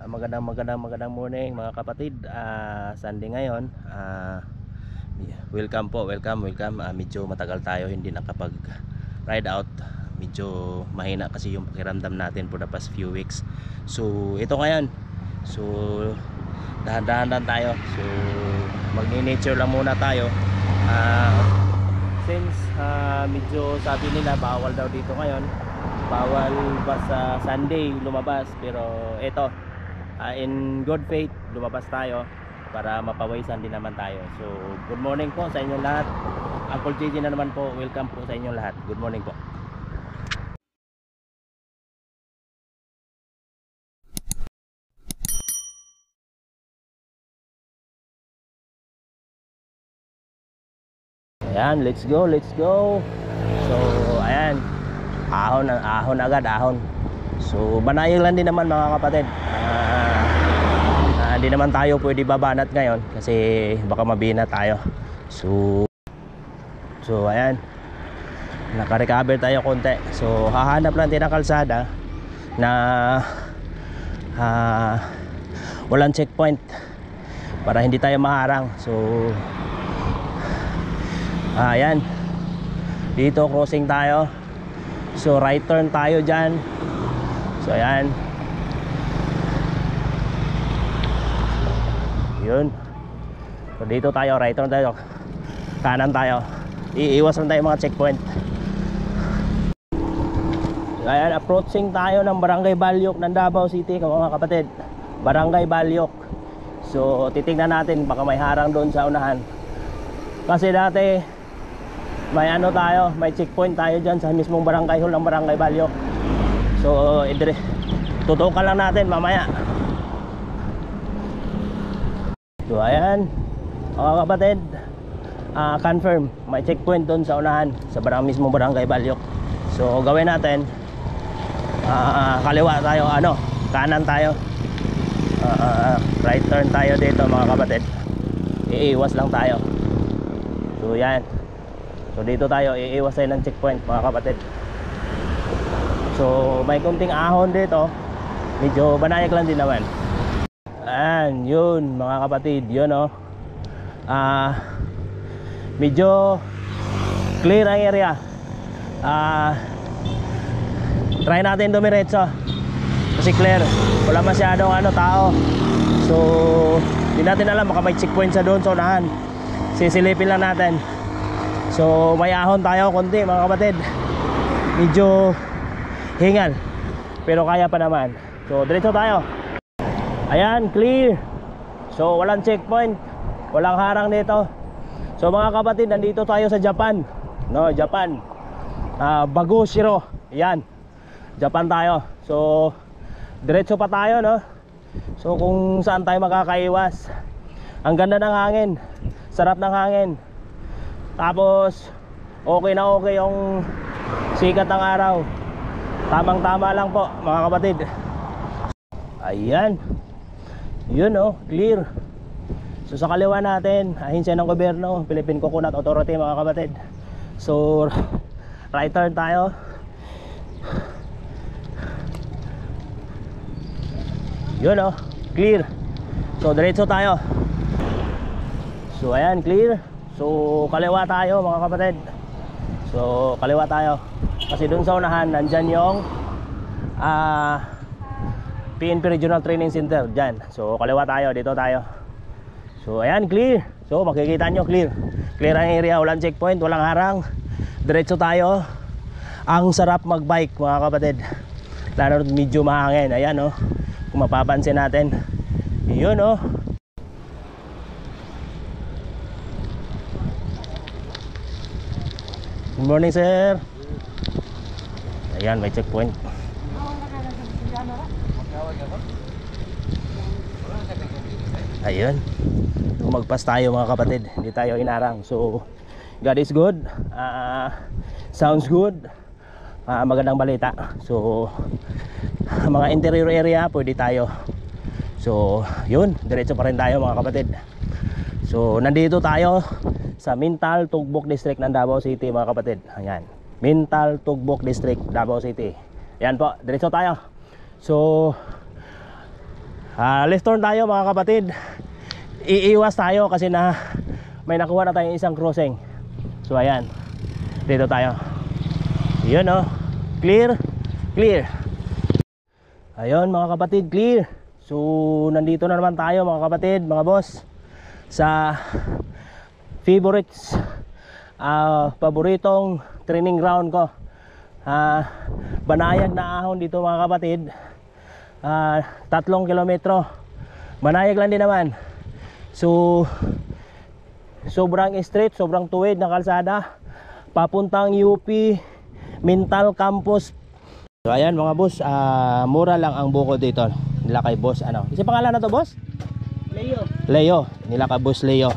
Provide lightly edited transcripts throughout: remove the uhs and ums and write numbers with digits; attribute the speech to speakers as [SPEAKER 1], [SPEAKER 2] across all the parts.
[SPEAKER 1] Magandang morning mga kapatid. Sunday ngayon. Welcome po, welcome. Medyo matagal tayo hindi nakapag ride out. Medyo mahina kasi yung pakiramdam natin for the past few weeks. So ito ngayon. So dahan-dahan tayo. So magni-nature lang muna tayo. Since medyo sabi nila bawal daw dito ngayon, bawal pa sa Sunday lumabas, pero ito in good faith lumabas tayo para mapawisan din naman tayo. So good morning po sa inyong lahat. Uncle JJ na naman po, welcome po sa inyong lahat. Good morning po. Ayan, let's go. So ayan, ahon agad. So banayang lang din naman mga kapatid. Hindi naman tayo pwede babanat ngayon kasi baka mabina tayo. So ayan, naka-recover tayo konti. So hahanap lang din ng kalsada na walang checkpoint para hindi tayo maharang. So ayan, dito crossing tayo. So right turn tayo dyan. So ayan, yun. So dito tayo, right turn tayo, kanan tayo, iiwas lang tayo mga checkpoint. Ayan, approaching tayo ng Barangay Balyok ng Davao City mga kapatid. Barangay Balyok. So titingnan natin baka may harang doon sa unahan, kasi dati may ano tayo, may checkpoint tayo dyan sa mismong barangay hall ng Barangay Balyok. So tutukan lang natin mamaya. So ayan mga kapatid, confirm may checkpoint doon sa unahan sa mismong Barangay Balyok. So gawin natin, kaliwa tayo, kanan tayo, right turn tayo dito mga kapatid. Iiwas lang tayo. So yan, so dito tayo, iiwas tayo ng checkpoint mga kapatid. So may kunting ahon dito, medyo banayag lang din naman. Ayan, yun mga kapatid, yun medyo clear ang area. Try natin dumiretso kasi clear, wala masyadong tao. So hindi natin alam, baka may checkpoint sa doon sa unahan. Sisilipin lang natin. So may ahon tayo konti mga kapatid, medyo hingal pero kaya pa naman. So diretso tayo. Ayan, clear. So walang checkpoint, walang harang dito. So mga kapatid, nandito tayo sa Japan, Japan, Bagushiro. Ayan, Japan tayo. So diretso pa tayo, so kung saan tayo makakaiwas. Ang ganda ng hangin, sarap ng hangin. Tapos okay na okay yung sikat ng araw. Tamang tama lang po mga kapatid. Ayan, yun clear. So sa kaliwa natin, ahinsya ng gobyerno, Philippine Coconut Authority mga kapatid. So right turn tayo. Yun clear. So diretso tayo. So ayan, clear. So kaliwa tayo mga kapatid. So kaliwa tayo, kasi dun sa unahan nandyan yung PNP Regional Training Center dyan. So kaliwa tayo, dito tayo. So ayan, clear. So makikita nyo, clear ang area, walang checkpoint, walang harang. Diretso tayo. Ang sarap magbike mga kapatid, lalo medyo mahangin. Ayan kung mapapansin natin, yun Good morning sir. Ayan, may checkpoint. Ayun, magpas tayo mga kapatid, hindi tayo inarang. So God is good, sounds good, magandang balita. So mga interior area pwede tayo. So yun, diretso pa rin tayo mga kapatid. So nandito tayo sa Mintal, Tugbok District ng Davao City mga kapatid. Ayan, Mintal, Tugbok District, Davao City. Ayan po, diretso tayo. So Left turn tayo mga kapatid. Iiwas tayo kasi na may nakuha na tayong isang crossing. So ayan, dito tayo. Yun oh, clear, clear. Ayun mga kapatid, clear. So nandito na naman tayo mga kapatid, mga boss, sa paboritong training ground ko. Banayag na ahon dito mga kapatid. 3 kilometro. Banayag lang din naman. So sobrang straight, sobrang tuwid na kalsada papuntang UP Mental Campus. So ayan mga boss, mura lang ang buko dito nila kay boss. Ano? Isa pangalan na to boss?
[SPEAKER 2] Leo.
[SPEAKER 1] Leo, nila kay boss Leo.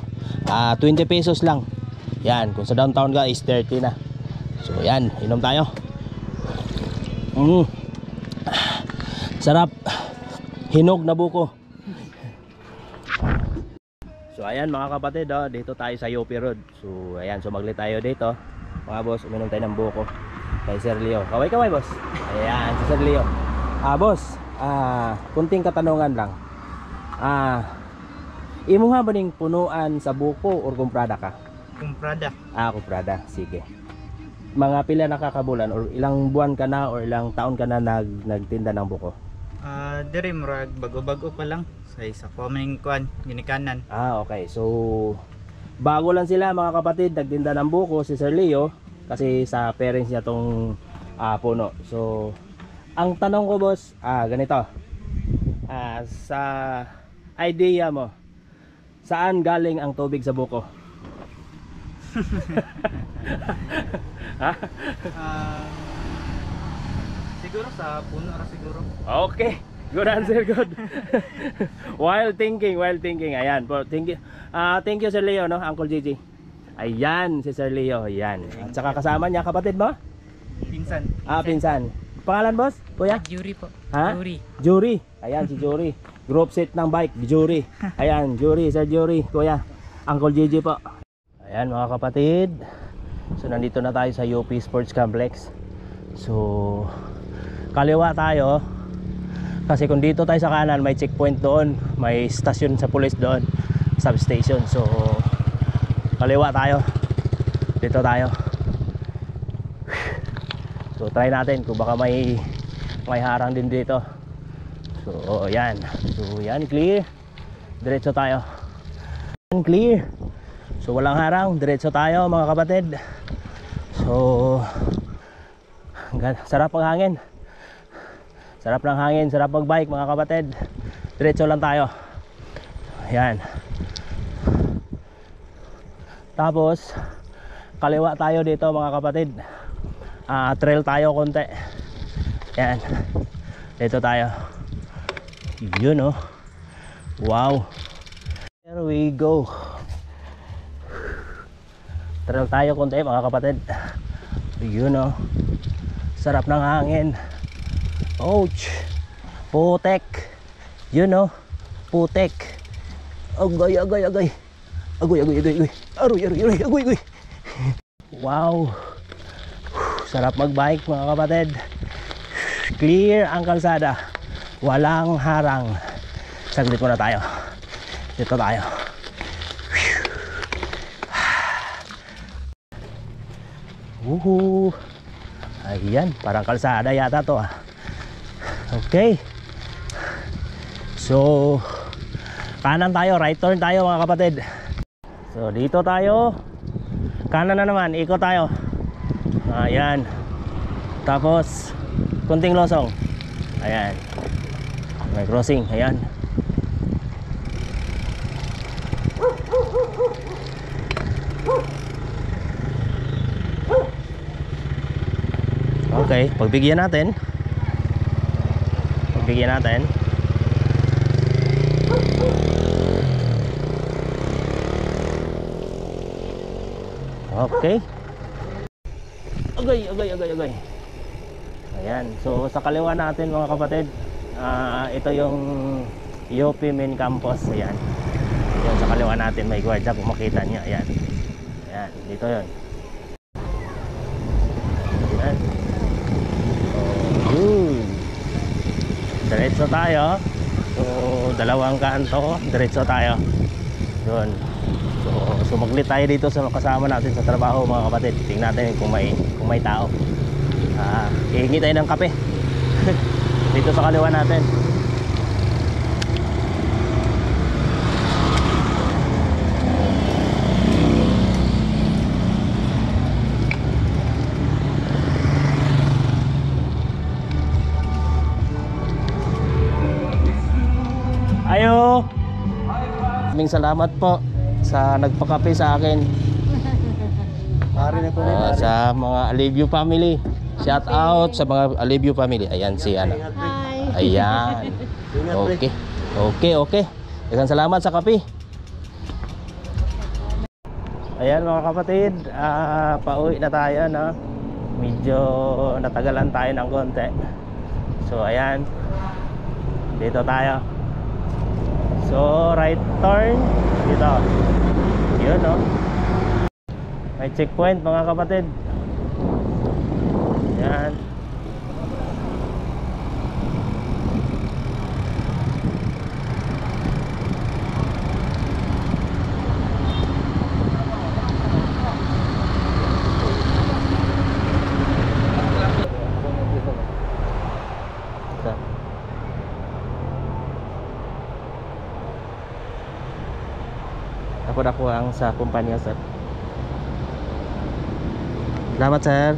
[SPEAKER 1] 20 pesos lang. Yan, kung sa downtown ka is 30 na. So yan, inom tayo. Sarap. Hinog na buko. So ayan mga kapatid, dito tayo sa UP Road. So ayan, sumaglit tayo dito. Mga boss, uminom tayo ng buko kay Sir Leo. Kaway boss. Ayan, si Sir Leo. Boss, kunting katanungan lang. Imo nga ba ning punuan sa buko or kumprada ka?
[SPEAKER 2] Kumprada.
[SPEAKER 1] Kumprada. Sige. Mga pila nakakabulan or ilang buwan ka na or ilang taon ka na nagtinda ng buko?
[SPEAKER 2] Diri murag bago-bago pa lang sa isa coming kuan ginikanan.
[SPEAKER 1] Okay. So bago lang sila mga kapatid nagtinda ng buko si Sir Leo kasi sa parents niya tong puno. So ang tanong ko boss, ganito. Sa idea mo, saan galing ang tubig sa buko?
[SPEAKER 2] Siguro sa puno ra siguro.
[SPEAKER 1] Okay, good answer, good. While thinking. Ayan, thank you Sir Leo, no, Uncle Gigi. Ayan, si Sir Leo, ayan. At saka kasama niya kapatid mo?
[SPEAKER 2] Pinsan.
[SPEAKER 1] Pinsan. Pangalan boss? Kuya?
[SPEAKER 2] Jury po.
[SPEAKER 1] Jury. Ayan si Jury. Group set ng bike, Jury. Ayan, Jury, Sir Jury, Kuya. Uncle Gigi po. Ayan mga kapatid. So nandito na tayo sa UP Sports Complex. So kaliwa tayo. Kasi kung dito tayo sa kanan, may checkpoint doon, may stasyon sa police doon, substation. So kaliwa tayo. Dito tayo. So try natin kung baka may harang din dito. So yan. So yan, clear. Diretso tayo. Clear. So walang harang, diretso tayo mga kapatid. So sarap ang hangin. Sarap ng hangin, sarap mag-bike mga kapatid. Diretso lang tayo. Ayan. Tapos kaliwa tayo dito mga kapatid. Trail tayo konti. Ayan. Dito tayo. Yun oh. Wow. There we go. Trail tayo konti mga kapatid. Yun oh. Sarap ng hangin. Ouch. Putek. Yun oh. Putek. Agay. Agoy. Aroy. Wow. Sarap magbike mga kapatid. Clear ang kalsada. Walang harang. Saglit muna tayo. Dito tayo. Woohoo. Ayan, parang kalsada yata to. Okay. So kanan tayo, right turn tayo mga kapatid. So dito tayo. Kanan na naman, ikot tayo. Ayan. Tapos kunting losong. Ayan. May crossing, ayan. Okay, pagbigyan natin. Okay. Agay. Ayan, so sa kaliwa natin mga kapatid, ito yung UP Main Campus. Ayan. Ayan, sa kaliwa natin may gwardiya kung makita niya. Ayan. Ayan, dito yun. Ayan. So, diretso tayo. So dalawang kanto, diretso tayo. Doon. So, sumaglit tayo dito sa kasama natin sa trabaho mga kapatid. Tingnan natin kung may tao. Ihingi tayo ng kape. Dito sa kaliwa natin. Ayo. Maraming salamat po sa nagpakape sa akin. Sa mga Alivio family. Shout out sa mga Alivio family. Ayan si Ana.
[SPEAKER 3] Hi.
[SPEAKER 1] Ayan. Okay. Daghang salamat sa kape. Ayan mga kapatid, pauwi na tayo, no? Medyo natagalan tayo ng konti. So ayan. Dito tayo. So right turn dito. Yun, no? May checkpoint mga kapatid. Yan. Ako ang sa kumpanya, sir. Salamat, sir.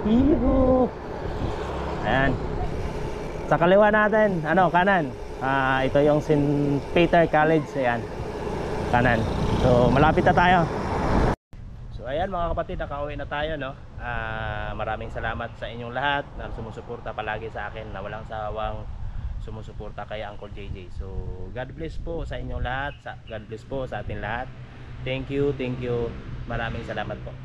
[SPEAKER 1] Iyo. Ayan. Sa kaliwa natin, kanan. Ito yung St. Peter College, ayan. Kanan. So, malapit na tayo. So, ayan mga kapatid, nakauwi na tayo, no? Maraming salamat sa inyong lahat na sumusuporta palagi sa akin, na walang sawang sumusuporta kay Uncle JJ. So, God bless po sa inyong lahat. God bless po sa ating lahat. Thank you. Maraming salamat po.